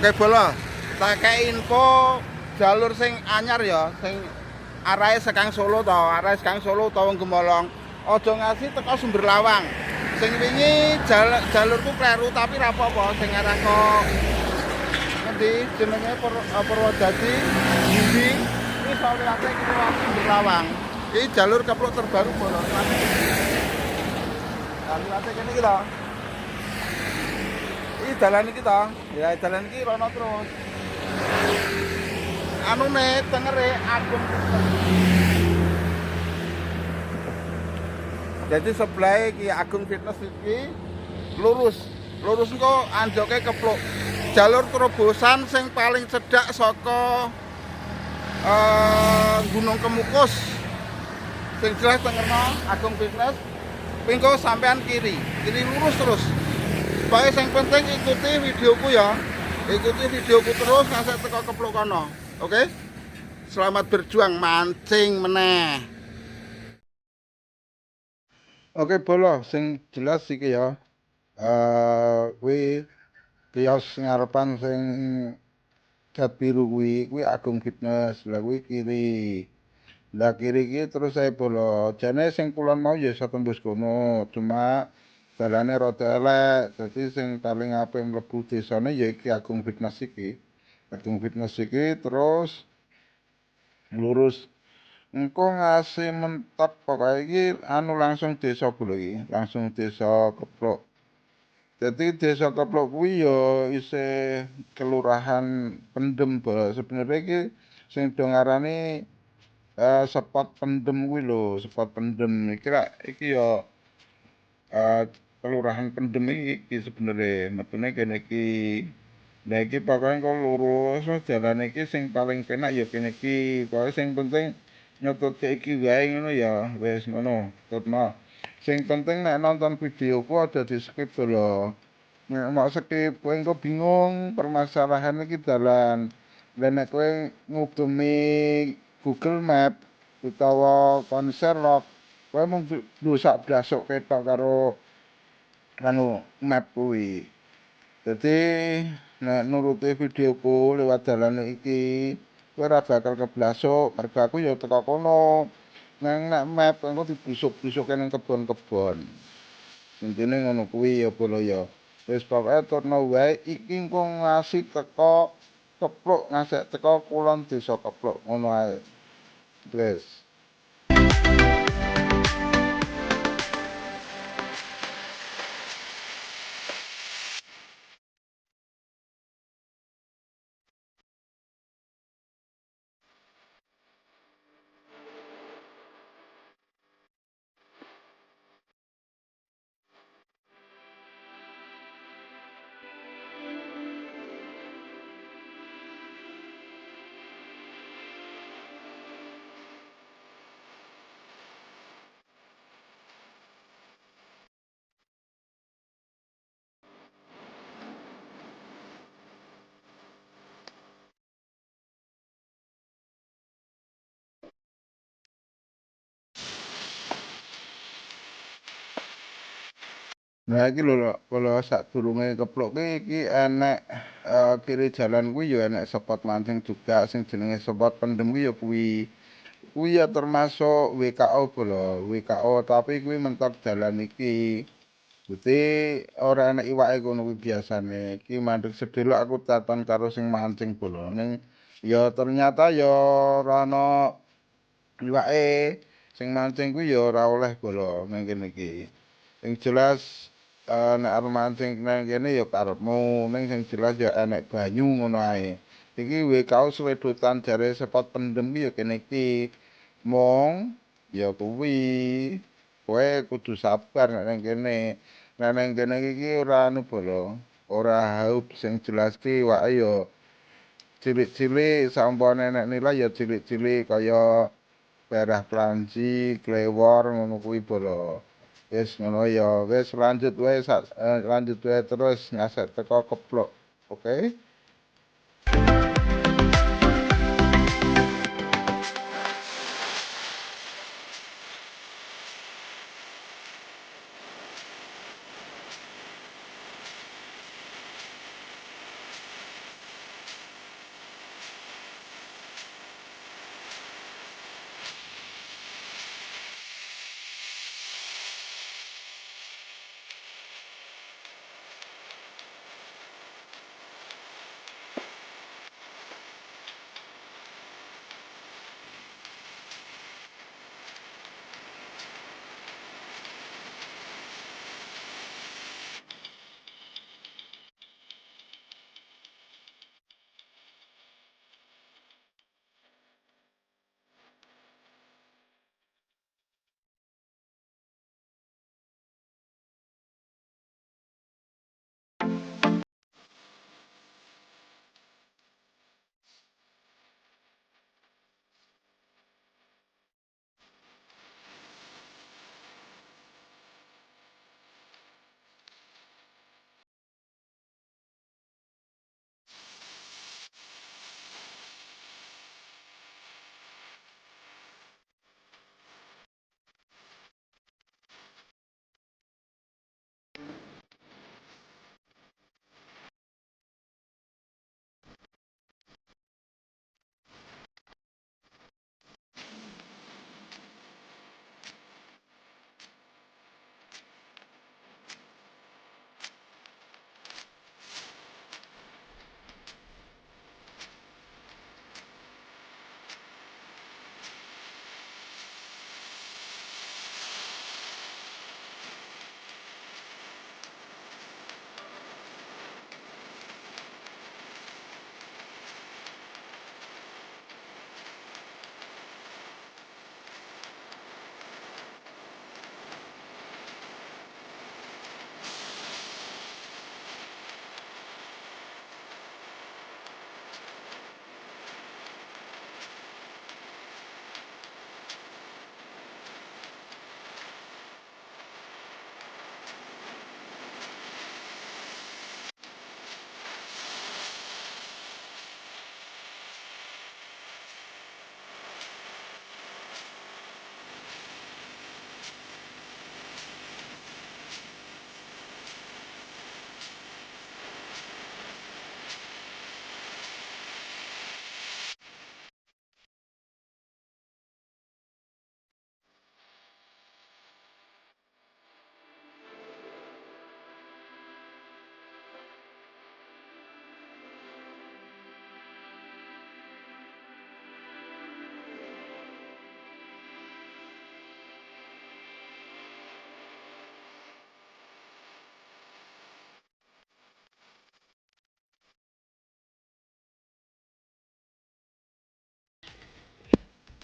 Oke bola, tak kei info jalur sing anyar ya, sing arahe sekang Solo to, arahe sekang Solo utawa Gemolong. Aja ngasih teko Sumber Lawang. Sing wingi jalurku kleru tapi ra apa-apa sing arah kok ngendi jenenge Purwodadi Gindi iki iso liwate lewat Sumber Lawang. Iki jalur keplok terbaru bola. Lah liwate kene iki to. Iki dalan iki to. Ya dalan iki rono terus. Anune tengere Agung. Jadi sebelah iki Agung Fitness iki lurus engko anjoke kepluk. Jalur terobosan sing paling cedhak saka Gunung Kemukus. Sing jelas tengerno Agung Fitness. Pingko sampean kiri lurus terus. Pokoke sing penting ikuti videoku ya. Ikuti videoku terus ngasih teko kepluk kono. Oke? Selamat berjuang mancing meneh. Oke, bola sing jelas iki ya. Kuwi kios ngarepan sing cat biru kuwi Agung Fitness. Lah kuwi kiri. Lah kiri iki terus saya bola. Jane sing kulon mau ya iso tembus kono, cuma dalane rada elek. Dadi sing paling apik mlebu desane ya iki Agung Fitness iki. Agung Fitness iki terus lurus engko ngasih mentok pokoke iki anu langsung desa bola iki, langsung desa Keplok. Jadi desa Keplok kuwi ya isih kelurahan Pendem bola. Sebenarnya iki sing do ngarani spot Pendem kuwi lho, spot Pendem iki ya kelurahan Pendem iki sebenarnya metune kene iki. Lah iki pokoke kok lurus jalan iki sing paling penak ya kene iki. Pokoke sing penting nyototke iki wae ngono ya, wis ngono. Tutno. Sing penting nek nonton videoku aja di-skip lho. Nek mau skip kowe engko bingung permasalahan iki dalan. Lah nek kowe ngubemi Google Map utawa konser rock, kowe mung ndusak blasuk ketok karo anu map kuwi. Dadi nek nuruti videoku lewat dalan iki, kowe ora bakal keblasuk, mergo aku ya teko kono. Nek map engko diblusuk-blusukke ning kebon-kebon. Intine ngono kuwi ya bola ya. Wis pokoke turno wae iki engko ngasih teko Kepluk, ngasih teko kulon desa Kepluk ngono ae. Wis. Nah iki lho kalau sadurunge Kepluk iki enek kiri jalan kuwi ya enek spot mancing juga sing jenenge spot Pendem kuwi ya kuwi. Kuwi ya termasuk WKO bola, WKO tapi kuwi mentok dalan iki. Dadi ora enek iwake kono kuwi biasane. Iki mandeg sedelok aku taton karo sing mancing bola. Ning ya ternyata ya ora ono iwake. Sing mancing kuwi ya ora oleh bola ning kene iki. Sing jelas nek arep mancing nang kene ya karepmu, ning sing jelas ya enek banyu ngono ae. Iki WKO Swedotan jare spot Pendem ki ya kene iki. Mong ya kuwi kowe kudu sabar nek nang kene. Nek nang kene iki ora anu bola, ora haup sing jelas ki wae ya cilik-cilik sampane nek nilai ya cilik-cilik kaya Perah Planji, Klewor ngono kuwi bola. Wis ngono ya, wis lanjut wae terus ngasek teko Kepluk. Oke?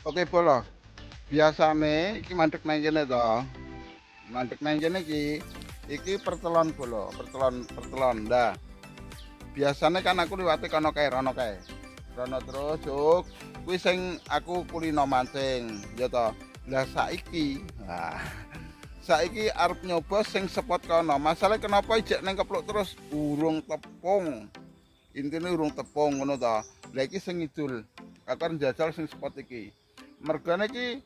Oke, Bolo. Biasane iki mandek nang kene to. Mandek nang kene iki pertelon Bolo, pertelon. Nah, biasane kan aku liwate kono kae, rono kae. Rono terus juk kuwi sing aku kulino mancing, ya to. Lah saiki, saiki arep nyoba sing spot kono. Masalah kenapa ijek nang kepluk terus urung tepung. Intine urung tepung ngono to. Lah iki sing ngidul. Aku arep njajal sing spot iki. Mergane iki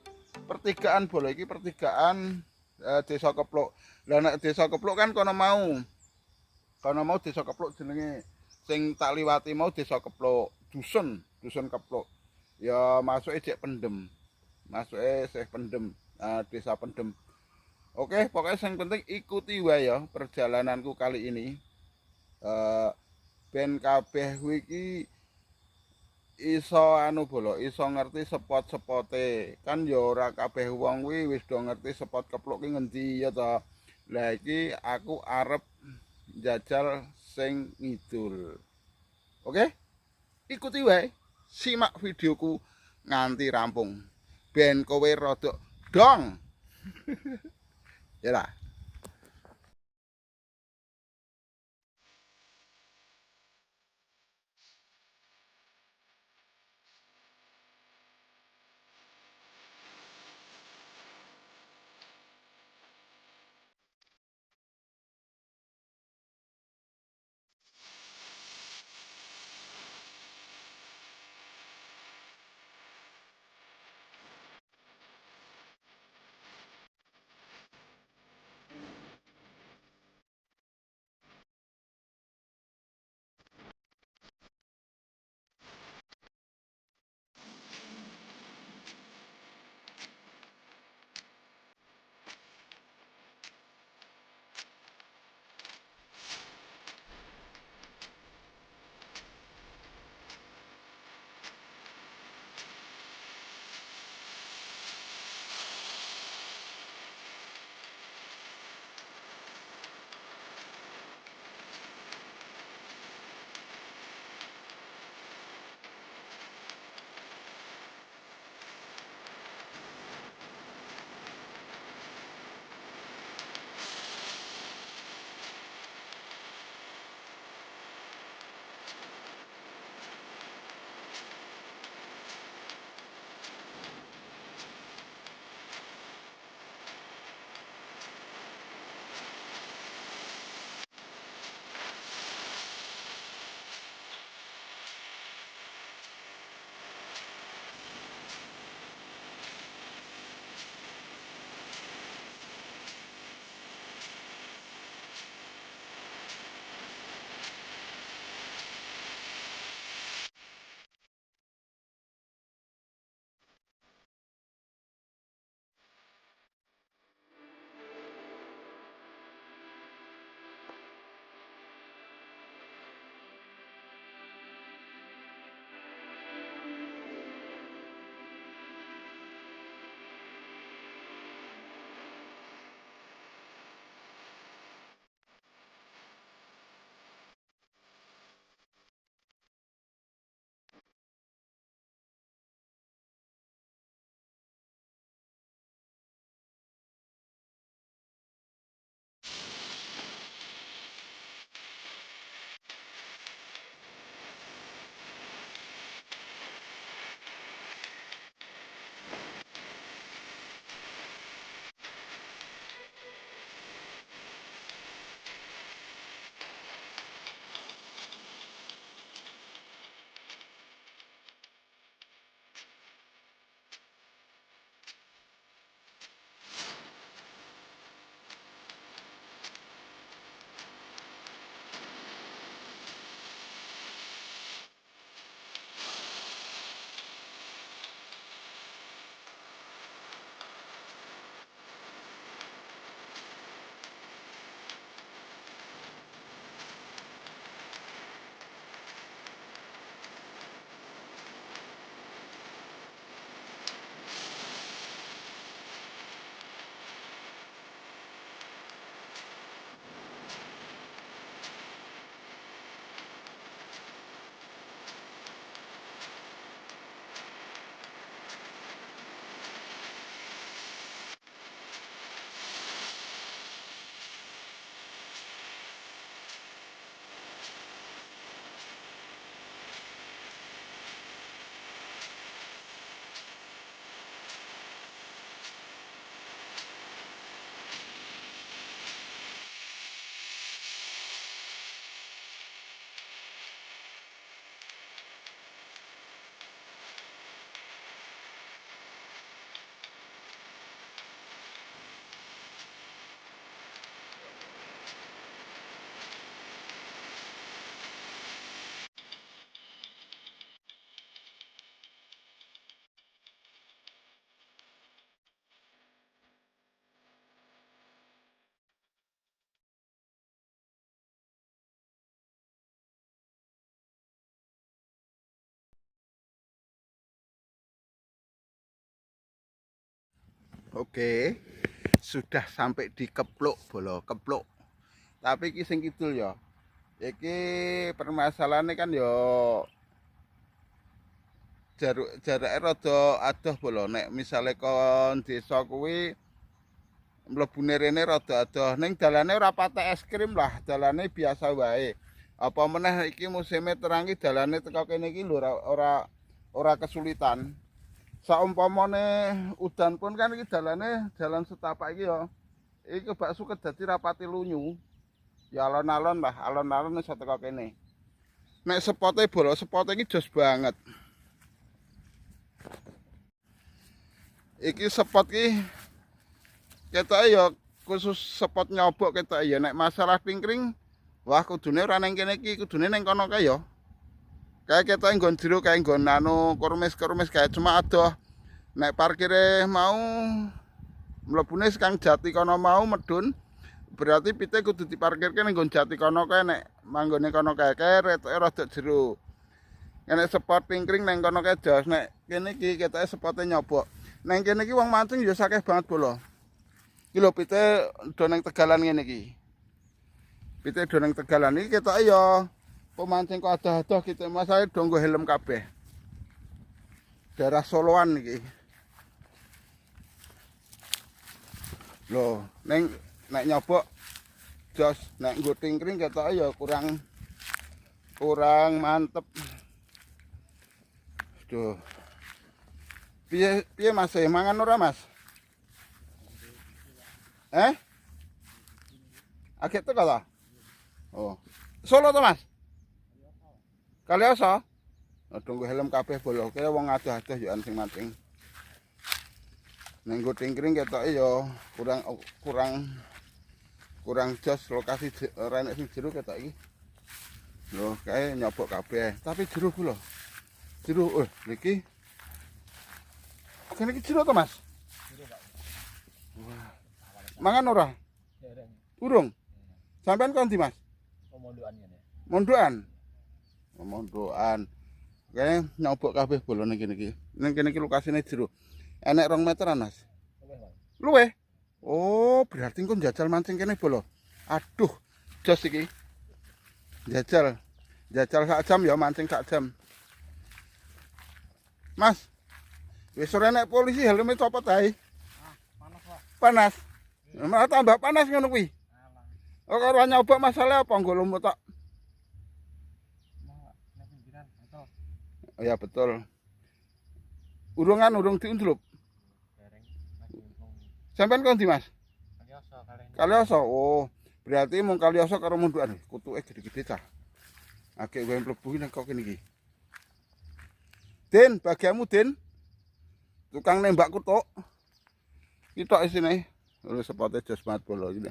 pertigaan Bolo iki pertigaan Desa Kepluk. Lah nek Desa Kepluk kan kono mau Desa Kepluk jenenge. Sing tak liwati mau Desa Kepluk, dusun Kepluk. Ya masuke jek Pendem. Masuke sih Pendem, Desa Pendem. Oke, pokoknya yang penting ikuti wae ya perjalananku kali ini. Eh ben kabeh iki iso anu Bolo, iso ngerti spot-spote. Kan ya ora kabeh wong kuwi wis do ngerti spot kepluk ki ngendi ya to. Lah iki aku arep njajal sing ngidul. Oke? Ikuti wae. Simak videoku nganti rampung. Ben kowe rada dong. Ya lah. Oke, sudah sampai di Kepluk Bolo, Kepluk. Tapi iki sing kidul ya. Iki permasalahannya kan ya jarake rada adoh Bolo. Nek misale kon desa kuwi mlebune rene rada adoh. Ning dalane ora patek es krim lah, dalane biasa wae. Apa meneh iki musime terang iki dalane teko kene iki lho ora kesulitan. Saumpamane udan pun kan iki dalane jalan setapak iki ya. Iki kebak suket dadi rapati lunyu. Ya alon-alon lah, alon-alon iso teko kene. Nek sepote Bolo, sepote iki jos banget. Iki spot ki ketoke ya khusus spot nyobok ketoke ya. Nek masalah pingkring, wah kudune ora ning kene iki, kudune ning kono kae ya. Kayak ketoke nggon jero kae nggon anu kurmis-kurmis kae cuma adoh. Nek parkire mau mlebune sekang jati kono mau medun, berarti pite kudu diparkirke ning nggon jati kono kae nek manggone kono kae retoke rada jero. Nek spot pingkring ning kono kae jos, nek kene iki ketoke spote nyobok. Neng kene iki wong mancing ya akeh banget Bolo. Iki lho pite do nang Tegalan ngene iki. Pite do nang Tegalan iki ketoke ya pemancing kok adoh-adoh gitu. Masale do nggo helm kabeh. Daerah Soloan iki. Lho, nek nyobok jos nek nggo tingkring ketoke ya kurang mantep. Duh. Piye Mas, mangan ora Mas? Agek teko ta? Oh. Solo to Mas? Kalioso? Tunggu helm kabeh Bolo, kaya wong adoh-adoh yo sing mancing. Ning nggo tingkring ketoke yo kurang jos lokasi ora enek sing jero ketok iki. Lho, kae nyobok kabeh, tapi jero ku lho. Jero niki kene iki jero to, Mas? Jero, Pak. Wah. Mangan ora? Dereng. Urung. Sampean kon ndi, Mas? Mondokan ngene. Mondokan. Mondokan. Kae nyobok kabeh Bolo ning kene iki. Ning kene iki lokasine jero. Enek 2 meteran, Mas. Luweh. Oh, berarti engko njajal mancing kene Bolo. Aduh, jos iki. Jajal sak jam ya mancing sak jam. Mas, wis ora nek polisi helme copot ae. Panas, Pak. Panas. Malah tambah panas ngono kuwi. Oh, karo nyoba masalah apa nggo lumut tok. Oh ya betul. Urung diundlup. Sampeyan kon ndi, Mas? Kalioso. Oh, berarti mung Kalioso karo mundukan. Kutuke gede-gede cah. Agek wae mlebu nang kok kene iki. Den, bagianmu Den. Tukang nembak kutuk. Kitok isine. Lho sepote jos banget Bolo iki.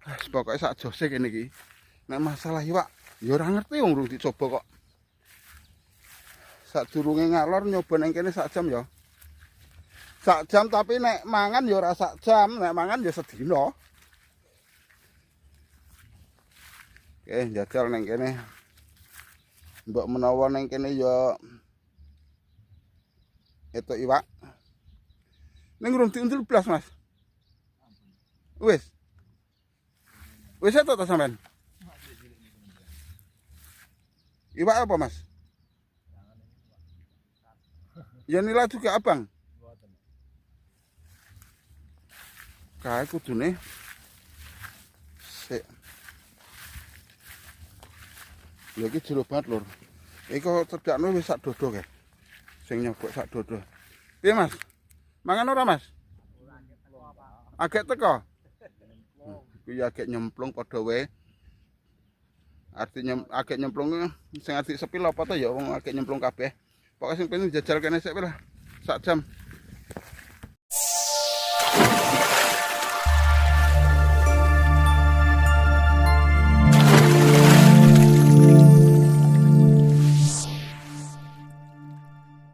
Wes pokoke sak jose kene iki. Nek masalah iwak ya ora ngerti wong urung dicoba kok. Sadurunge ngalor nyoba nang kene sak jam ya. Sak jam tapi nek mangan ya ora sak jam, nek mangan ya sedina. Oke, jajal nang kene. Mbok menawa nang kene ya etuk iwak. Ning urung diundul blas, Mas. Wis. Wis etuk ta sampean? Iwak apa, Mas? Ya nila juga abang. Kae kudune sik. Lha iki jero banget, Lur. Iki kok cedakno wis sak dodo kae. Sing nyobok sak dodo. Piye, Mas? Mangan ora, Mas? Agek teko. Kuwi agek nyemplung padha wae. Artinya agek nyemplung sing arti sepil apa to ya wong agek nyemplung kabeh. Pokoke sing penting jajal kene sik lah. Sak jam.